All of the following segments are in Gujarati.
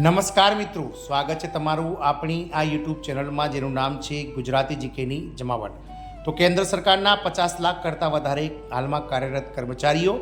નમસ્કાર મિત્રો, સ્વાગત છે તમારું આપણી આ યુટ્યુબ ચેનલમાં જેનું નામ છે ગુજરાતી જીકેની જમાવટ। તો કેન્દ્ર સરકારના 50 લાખ કરતાં વધારે હાલમાં કાર્યરત કર્મચારીઓ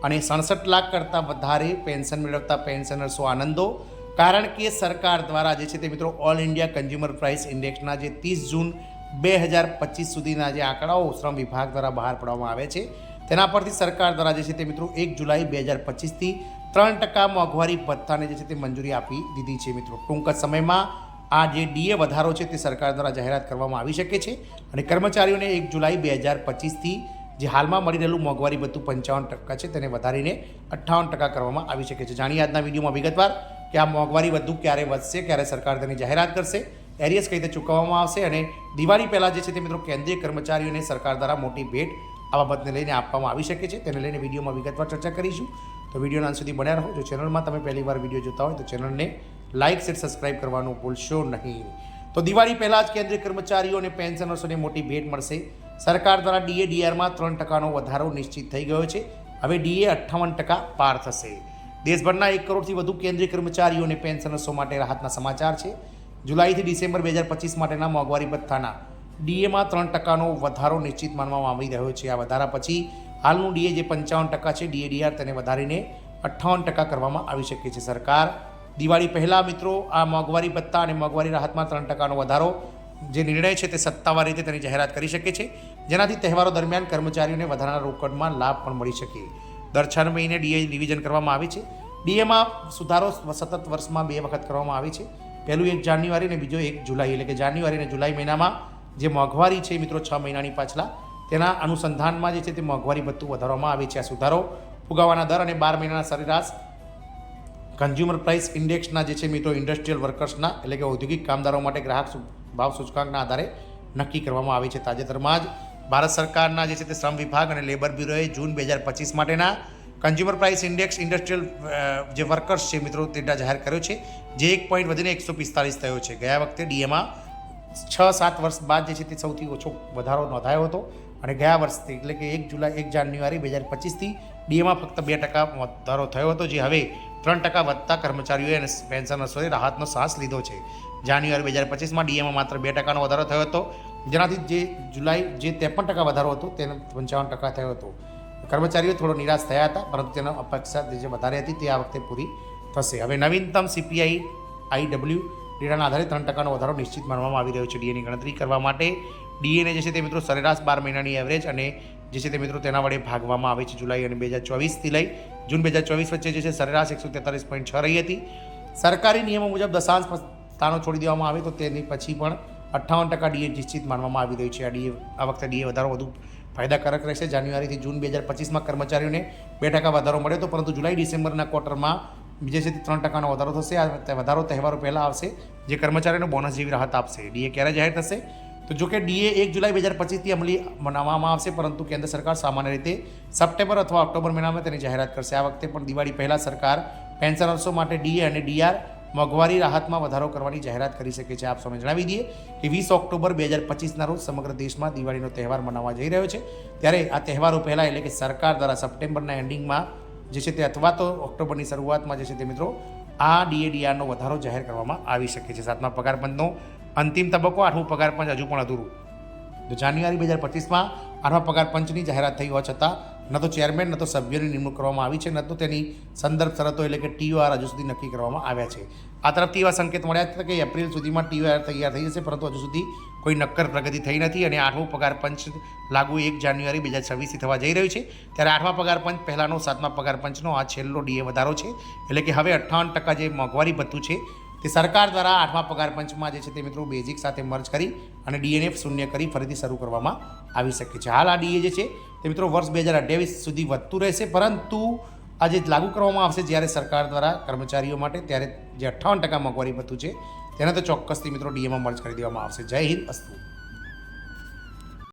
અને 67 લાખ કરતાં વધારે પેન્શન મેળવતા પેન્શનર્સો આનંદો, કારણ કે સરકાર દ્વારા જે છે તે મિત્રો ઓલ ઇન્ડિયા કન્ઝ્યુમર પ્રાઇસ ઇન્ડેક્સના જે 30 જૂન 2025 સુધીના જે આંકડાઓ શ્રમ વિભાગ દ્વારા બહાર પાડવામાં આવે છે તેના પરથી સરકાર દ્વારા જે છે તે મિત્રો 1 જુલાઈ 2025થી 3% મોંઘવારી ભથ્થાને જે છે તે મંજૂરી આપી દીધી છે। મિત્રો ટૂંક જ સમયમાં આ જે ડીએ વધારો છે તે સરકાર દ્વારા જાહેરાત કરવામાં આવી શકે છે અને કર્મચારીઓને 1 જુલાઈ 2025થી જે હાલમાં મળી રહેલું મોંઘવારી ભથ્થું 55% છે તેને વધારીને 58% કરવામાં આવી શકે છે। જાણીએ આજના વિડીયોમાં વિગતવાર કે આ મોંઘવારી ભથ્થું ક્યારે વધશે, ક્યારે સરકાર તેની જાહેરાત કરશે, એરિયસ કઈ રીતે ચૂકવવામાં આવશે અને દિવાળી પહેલાં જે છે તે મિત્રો કેન્દ્રીય કર્મચારીઓને સરકાર દ્વારા મોટી ભેટ આ બાબતને લઈને આપવામાં આવી શકે છે, તેને લઈને વિડીયોમાં વિગતવાર ચર્ચા કરીશું। તો વિડીયોના અંત સુધી બન્યા રહો। જો ચેનલમાં તમે પહેલી વાર વિડીયો જોતા હોય તો ચેનલને લાઇક, શેર, સબસ્ક્રાઇબ કરવાનું ભૂલશો નહીં। તો દિવાળી પહેલાં જ કેન્દ્રીય કર્મચારીઓ અને પેન્શનર્સોને મોટી ભેટ મળશે। સરકાર દ્વારા ડીએ ડીઆરમાં 3%નો વધારો નિશ્ચિત થઈ ગયો છે। હવે ડીએ 58% પાર થશે। દેશભરના 1 કરોડથી વધુ કેન્દ્રીય કર્મચારીઓ અને પેન્શનર્સો માટે રાહતના સમાચાર છે। જુલાઈથી ડિસેમ્બર 2025 માટેના મોંઘવારી ભથ્થાના ડીએમાં 3%નો વધારો નિશ્ચિત માનવામાં આવી રહ્યો છે। આ વધારા પછી હાલનું ડીએ જે 55% છે, ડીએડીઆર તેને વધારીને 58% કરવામાં આવી શકે છે। સરકાર દિવાળી પહેલાં મિત્રો આ મોંઘવારી ભથ્થા અને મોંઘવારી રાહતમાં 3%નો વધારો જે નિર્ણય છે તે સત્તાવાર રીતે તેની જાહેરાત કરી શકે છે, જેનાથી તહેવારો દરમિયાન કર્મચારીઓને વધારાના રોકડમાં લાભ પણ મળી શકે। દર 6 મહિને ડીએ રિવિઝન કરવામાં આવે છે। ડીએમાં સુધારો સતત વર્ષમાં 2 વખત કરવામાં આવે છે। પહેલું 1 જાન્યુઆરી અને બીજો 1 જુલાઈ, એટલે કે જાન્યુઆરી અને જુલાઈ મહિનામાં જે મોંઘવારી છે મિત્રો 6 મહિનાની પાછલા તેના અનુસંધાનમાં જે છે તે મોંઘવારી ભથ્થું વધારવામાં આવે છે। આ સુધારો ફુગાવાના દર અને 12 મહિનાના સરેરાશ કન્ઝ્યુમર પ્રાઇસ ઇન્ડેક્સના જે છે મિત્રો ઇન્ડસ્ટ્રીયલ વર્કર્સના એટલે કે ઔદ્યોગિક કામદારો માટે ગ્રાહક ભાવ સૂચકાંકના આધારે નક્કી કરવામાં આવે છે। તાજેતરમાં જ ભારત સરકારના જે છે તે શ્રમ વિભાગ અને લેબર બ્યુરોએ જૂન 2025 માટેના કન્ઝ્યુમર પ્રાઇસ ઇન્ડેક્સ ઇન્ડસ્ટ્રીયલ જે વર્કર્સ છે મિત્રો ડેટા જાહેર કર્યો છે, જે 1 પોઈન્ટ વધીને 145 થયો છે। ગયા વખતે ડીએમાં 6-7 વર્ષ બાદ જે છે તે સૌથી ઓછો વધારો નોંધાયો હતો અને ગયા વર્ષથી એટલે કે 1 જાન્યુઆરી 2025થી ડીએમાં ફક્ત 2% વધારો થયો હતો, જે હવે 3% વધતા કર્મચારીઓએ અને પેન્શનર્સોએ રાહતનો શ્વાસ લીધો છે। જાન્યુઆરી 2025માં ડીએમાં માત્ર 2%નો વધારો થયો હતો, જેનાથી જે જુલાઈ જે 53% વધારો હતો તેને 55% થયો હતો। કર્મચારીઓ થોડો નિરાશ થયા હતા, પરંતુ તેનો અપેક્ષા જે વધારે હતી તે આ વખતે પૂરી થશે। હવે નવીનતમ સીપીઆઈ આઈડબ્લ્યુ ડેટાના આધારે 3%નો વધારો નિશ્ચિત માનવામાં આવી રહ્યો છે। ડીએની ગણતરી કરવા માટે ડીએને જે છે તે મિત્રો સરેરાશ 12 મહિનાની એવરેજ અને જે છે તે મિત્રો તેના વડે ભાગવામાં આવે છે। જુલાઈ અને 2024થી લઈ જૂન 2024 વચ્ચે જે છે સરેરાશ 143.6 રહી હતી। સરકારી નિયમો મુજબ દશાંશ સ્થાનો છોડી દેવામાં આવે તો તેની પછી પણ 58% ડીએ નિશ્ચિત માનવામાં આવી રહ્યું છે। આ વખતે ડીએ વધારો વધુ ફાયદાકારક રહેશે। જાન્યુઆરીથી જૂન 2025માં કર્મચારીઓને 2% વધારો મળ્યો હતો, પરંતુ જુલાઈ ડિસેમ્બરના ક્વાર્ટરમાં જે છે તે 3%નો વધારો થશે। આ વધારો તહેવારો પહેલાં આવશે, જે કર્મચારીઓને બોનસ જેવી રાહત આપશે। ડીએ ક્યારે જાહેર થશે? તો જો કે ડીએ 1 જુલાઈ 2025થી અમલી બનાવવામાં આવશે, પરંતુ કેન્દ્ર સરકાર સામાન્ય રીતે સપ્ટેમ્બર અથવા ઓક્ટોબર મહિનામાં તેની જાહેરાત કરશે। આ વખતે પણ દિવાળી પહેલાં સરકાર પેન્શનર્સો માટે ડીએ અને ડીઆર મોંઘવારી રાહતમાં વધારો કરવાની જાહેરાત કરી શકે છે। આપ સૌને જણાવી દઈએ કે 20 ઓક્ટોબર 2025ના રોજ સમગ્ર દેશમાં દિવાળીનો તહેવાર મનાવવા જઈ રહ્યો છે। ત્યારે આ તહેવારો પહેલાં એટલે કે સરકાર દ્વારા સપ્ટેમ્બરના એન્ડિંગમાં જે છે તે અથવા તો ઓક્ટોબરની શરૂઆતમાં જે છે તે મિત્રો આ ડીએડીઆરનો વધારો જાહેર કરવામાં આવી શકે છે। 7મા પગાર પંચનો અંતિમ તબક્કો, 8મું પગાર પંચ હજુ પણ અધૂરું। તો જાન્યુઆરી 2025માં 8મા પગાર પંચની જાહેરાત થઈ હોવા છતાં ન તો ચેરમેન ન તો સભ્યોની નિમણૂક કરવામાં આવી છે, ન તો તેની સંદર્ભ શરતો એટલે કે ટીઓઆર હજુ સુધી નક્કી કરવામાં આવ્યા છે। આ તરફથી એવા સંકેત મળ્યા હતા કે એપ્રિલ સુધીમાં ટીઓઆર તૈયાર થઈ જશે, પરંતુ હજુ સુધી કોઈ નક્કર પ્રગતિ થઈ નથી અને 8મું પગાર પંચ લાગુ 1 જાન્યુઆરી 2026થી થવા જઈ રહ્યું છે। ત્યારે 8મા પગાર પંચ પહેલાંનો 7મા પગાર પંચનો આ છેલ્લો ડીએ વધારો છે, એટલે કે હવે 58% જે મોંઘવારી ભથ્થું છે તે સરકાર દ્વારા 8મા પગાર પંચમાં જે છે તે મિત્રો બેઝિક સાથે મર્જ કરી અને ડીએને શૂન્ય કરી ફરીથી શરૂ કરવામાં આવી શકે છે। હાલ આ ડીએ જે છે તે મિત્રો વર્ષ 2028 સુધી વધતું રહેશે, પરંતુ આ જે લાગુ કરવામાં આવશે જ્યારે સરકાર દ્વારા કર્મચારીઓ માટે, ત્યારે જે 58% મોંઘવારી ભથ્થું છે તેને તો ચોક્કસથી મિત્રો ડીએમાં મર્જ કરી દેવામાં આવશે। જય હિન્દ, અસ્તુ।